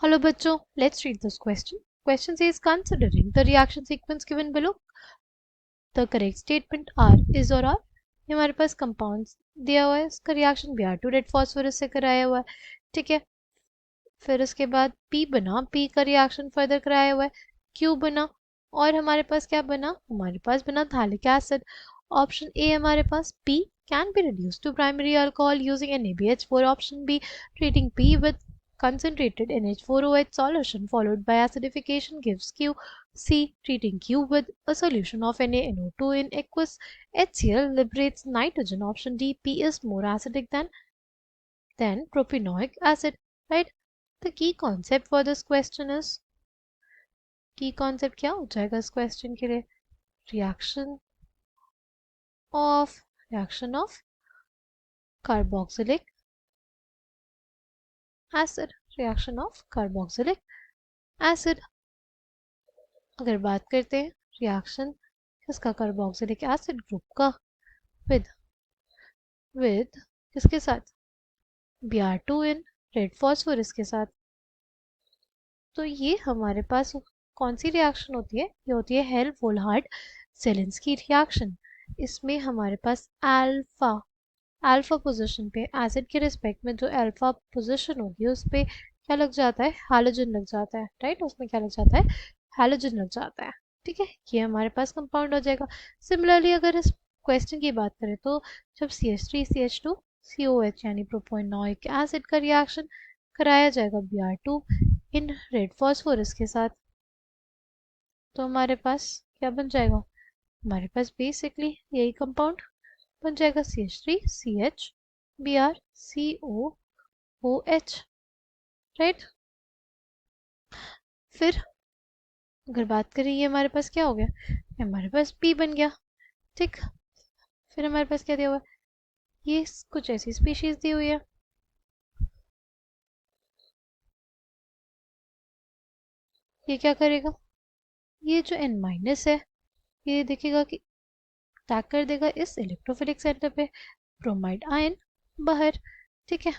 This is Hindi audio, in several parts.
Hello बच्चों, let's read this question. Question says considering the reaction sequence given below, the correct statement R is और R ये हमारे पास कंपाउंड दिया हुआ है, इसका रिएक्शन Br2 रेड फॉस्फोरस से कराया हुआ है, ठीक है। फिर उसके बाद P बना, P का रिएक्शन फर्दर कराया हुआ है, Q बना और हमारे पास क्या बना, हमारे पास बना थैलिक एसिड। ऑप्शन ए हमारे पास P can be reduced to primary alcohol using NaBH4. Option B, treating P with concentrated NH4OH solution followed by acidification gives Q. C, treating Q with a solution of NaNO2 in aqueous HCl liberates nitrogen. Option D, P is more acidic than propanoic acid, right? The key concept for this question is, key concept क्या हो जाएगा इस question के लिए? of reaction of carboxylic acid, reaction of carboxylic acid। अगर बात करते हैं रिएक्शन किसका, कार्बोक्सिलिक एसिड ग्रुप का विद विद किसके साथ, Br2 इन रेड फॉस्फोरस के साथ। तो ये हमारे पास कौन सी रिएक्शन होती है, ये होती है हेल्म-वोल्हार्ड जेलेंस्की रिएक्शन। इसमें हमारे पास अल्फा अल्फा पोजीशन पे एसिड के रिस्पेक्ट में जो अल्फा पोजीशन होगी उस पे क्या लग जाता है, हैलोजन लग जाता है, राइट। उसमें क्या लग जाता है, हैलोजन लग जाता है, ठीक है। ये हमारे पास कंपाउंड हो जाएगा। सिमिलरली अगर इस क्वेश्चन की बात करें तो जब CH3CH2 COH यानी प्रोपोनोइक एसिड का रिएक्शन कराया जाएगा Br2 इन रेड फॉस्फोरस के साथ, तो हमारे पास क्या बन जाएगा, हमारे पास बेसिकली यही कंपाउंड बन जाएगा CH3CH BrCOOH, राइट। फिर अगर बात करें ये हमारे पास क्या हो गया, हमारे पास P बन गया, ठीक। फिर हमारे पास क्या दिया हुआ है, ये कुछ ऐसी स्पीशीज दी हुई है, ये क्या करेगा, ये जो N माइनस है ये देखेगा कि अटैक कर देगा इस इलेक्ट्रोफिलिक सेंटर पे, ब्रोमाइड आयन बाहर, ठीक है।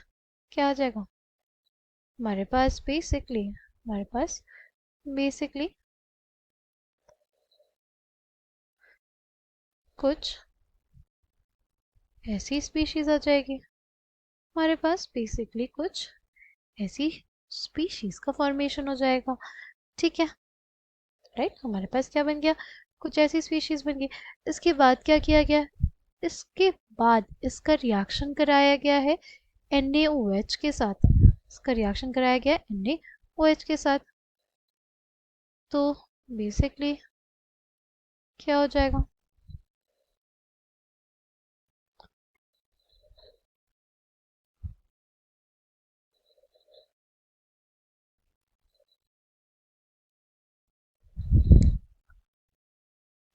क्या आ जाएगा हमारे पास बेसिकली कुछ ऐसी स्पीशीज आ जाएगी, हमारे पास बेसिकली कुछ ऐसी स्पीशीज का फॉर्मेशन हो जाएगा, ठीक है, राइट। हमारे पास क्या बन गया, कुछ ऐसी स्पीशीज बन गई। इसके बाद क्या किया गया, इसके बाद इसका रिएक्शन कराया गया है NaOH के साथ, इसका रिएक्शन कराया गया है NaOH के साथ। तो बेसिकली क्या हो जाएगा,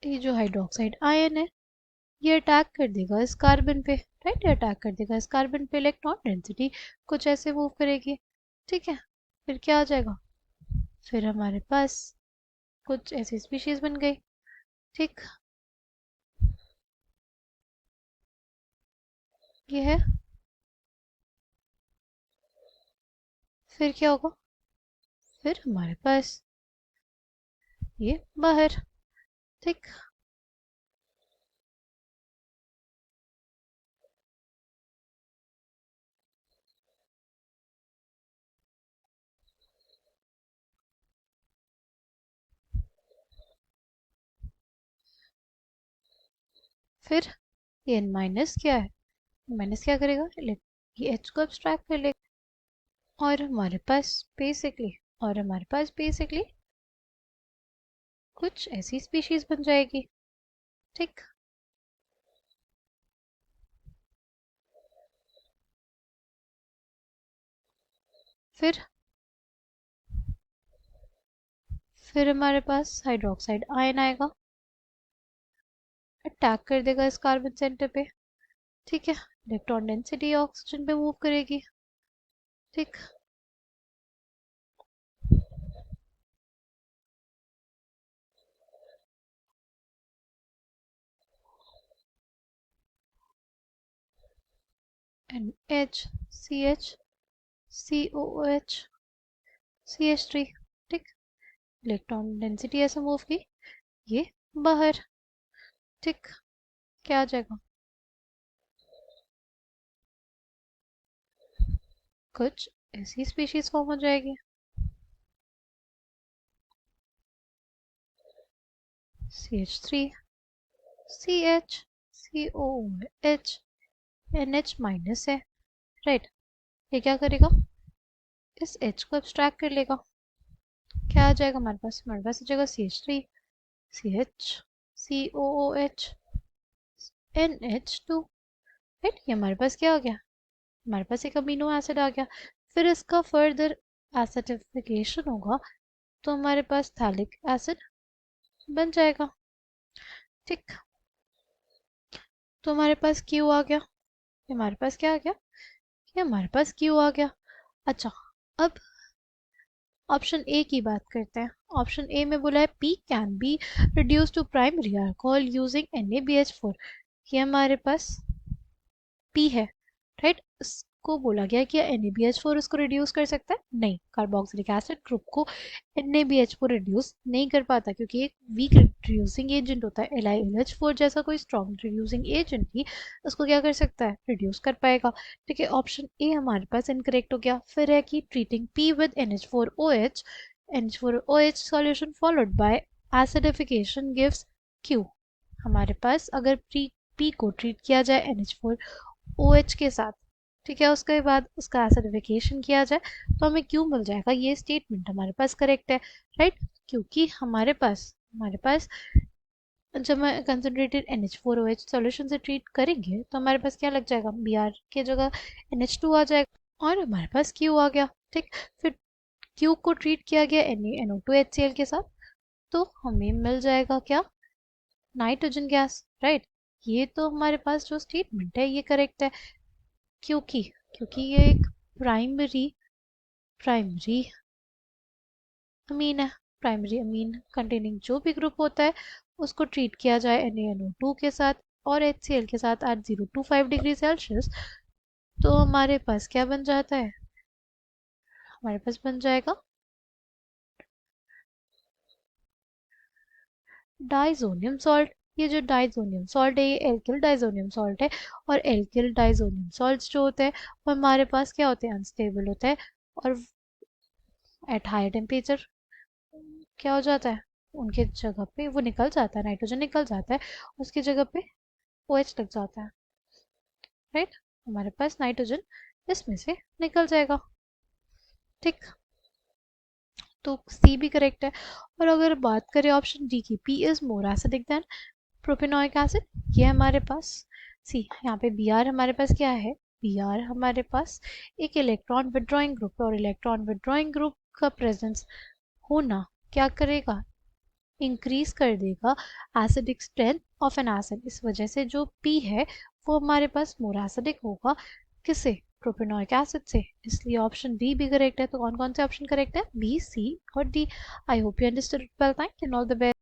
ये जो हाइड्रोक्साइड आयन है ये अटैक कर देगा इस कार्बन पे, राइट। ये अटैक कर देगा इस कार्बन पे, इलेक्ट्रॉन डेंसिटी कुछ ऐसे मूव करेगी, ठीक है। फिर क्या आ जाएगा, फिर हमारे पास कुछ ऐसी स्पीशीज बन गई, ठीक। ये है, फिर क्या होगा, फिर हमारे पास ये बाहर, ठीक। फिर ये N माइनस क्या है, माइनस क्या करेगा, ये H को abstract कर लेगा और हमारे पास बेसिकली कुछ ऐसी स्पीशीज बन जाएगी, ठीक। फिर हमारे पास हाइड्रोक्साइड आयन आएगा, अटैक कर देगा इस कार्बन सेंटर पे, ठीक है। इलेक्ट्रॉन डेंसिटी ऑक्सीजन पे मूव करेगी, ठीक। And H CH COOH, CH3। ठीक, इलेक्ट्रॉन डेंसिटी ऐसे मूव की, ये बाहर। ठीक, क्या आ जाएगा? कुछ ऐसी स्पीशीज फॉर्म हो जाएगी। CH3, CH, COOH, NH minus है, राइट। ये क्या करेगा? इस H को एब्स्ट्रैक्ट कर लेगा। क्या आ जाएगा हमारे पास? हमारे पास आ जाएगा CH3, CH, COOH, NH2, right. ये हमारे पास क्या आ गया? हमारे पास एक अमीनो एसिड आ गया। फिर इसका फर्दर एसिडिफिकेशन होगा तो हमारे पास थैलिक एसिड बन जाएगा। ठीक, तो हमारे पास क्यू आ गया। हमारे पास क्या आ गया? ये हमारे पास क्यू आ गया। अच्छा, अब ऑप्शन ए की बात करते हैं। ऑप्शन ए में बोला है P can be reduce to primary alcohol using NaBH4। ये हमारे पास पी है, राइट। इसको बोला गया कि NaBH4 इसको रिड्यूस कर सकता है? नहीं, कार्बोक्सिलिक एसिड ग्रुप को NaBH4 रिड्यूस नहीं कर पाता क्योंकि एक वीक रिड्यूसिंग एजेंट होता है। LiLH4 जैसा कोई स्ट्रॉन्ग रिड्यूसिंग एजेंट ही उसको क्या कर सकता है? रिड्यूस कर पाएगा। ठीक है, ऑप्शन ए हमारे पास इनकरेक्ट हो गया। फिर है कि treating P with NH4OH solution followed by acidification gives Q. हमारे पास अगर पी को ट्रीट किया जाए NH4OH के साथ, ठीक है, उसके बाद उसका एसिडिफिकेशन किया जाए तो हमें क्यू मिल जाएगा। ये स्टेटमेंट हमारे पास करेक्ट है, राइट। क्योंकि हमारे पास जब हम कंसनट्रेटेड NH4OH सॉल्यूशन से ट्रीट करेंगे तो हमारे पास क्या लग जाएगा? Br के जगह NH2 आ जाएगा और हमारे पास Q आ गया। ठीक, फिर Q को ट्रीट किया गया NaNO2HCl के साथ तो हमें मिल जाएगा क्या? Nitrogen gas, right. ये तो हमारे पास जो स्टेटमेंट है ये करेक्ट है। क्योंकि क्योंकि ये एक प्राइमरी प्राइमरी अमीन है। प्राइमरी अमीन कंटेनिंग जो भी ग्रुप होता है उसको ट्रीट किया जाए NaNO2 के साथ और HCl के साथ एट 025 डिग्री सेल्सियस तो हमारे पास क्या बन जाता है? हमारे पास बन जाएगा डाइजोनियम सॉल्ट। ये जो डाइजोनियम सॉल्ट है ये एल्किल डाइजोनियम सॉल्ट है और एल्किल डाइजोनियम सॉल्ट्स जो होते हैं वो हमारे पास क्या होते हैं? अनस्टेबल होता है और एट हाई टेम्परेचर क्या हो जाता है? उनके जगह पे वो निकल जाता है, नाइट्रोजन निकल जाता है, उसकी जगह पे OH लग जाता है, राइट। हमारे पास नाइट्रोजन इसमें से निकल जाएगा। ठीक, तो सी भी करेक्ट है। और अगर बात करें ऑप्शन डी की, P is more acidic then propanoic acid, ये हमारे पास सी यहाँ पे Br हमारे पास क्या है? Br हमारे पास एक इलेक्ट्रॉन विड्रॉइंग ग्रुप है और इलेक्ट्रॉन विड्रॉइंग ग्रुप का प्रेजेंस होना क्या करेगा? इंक्रीज कर देगा acidic strength of N acid. इस वजह से जो पी है वो हमारे पास मोर एसिडिक होगा। किससे? प्रोपेनोइक एसिड से। इसलिए ऑप्शन बी भी करेक्ट है। तो कौन कौन से ऑप्शन करेक्ट है? बी, सी और D. I hope you understood. Well, thank you, all the best.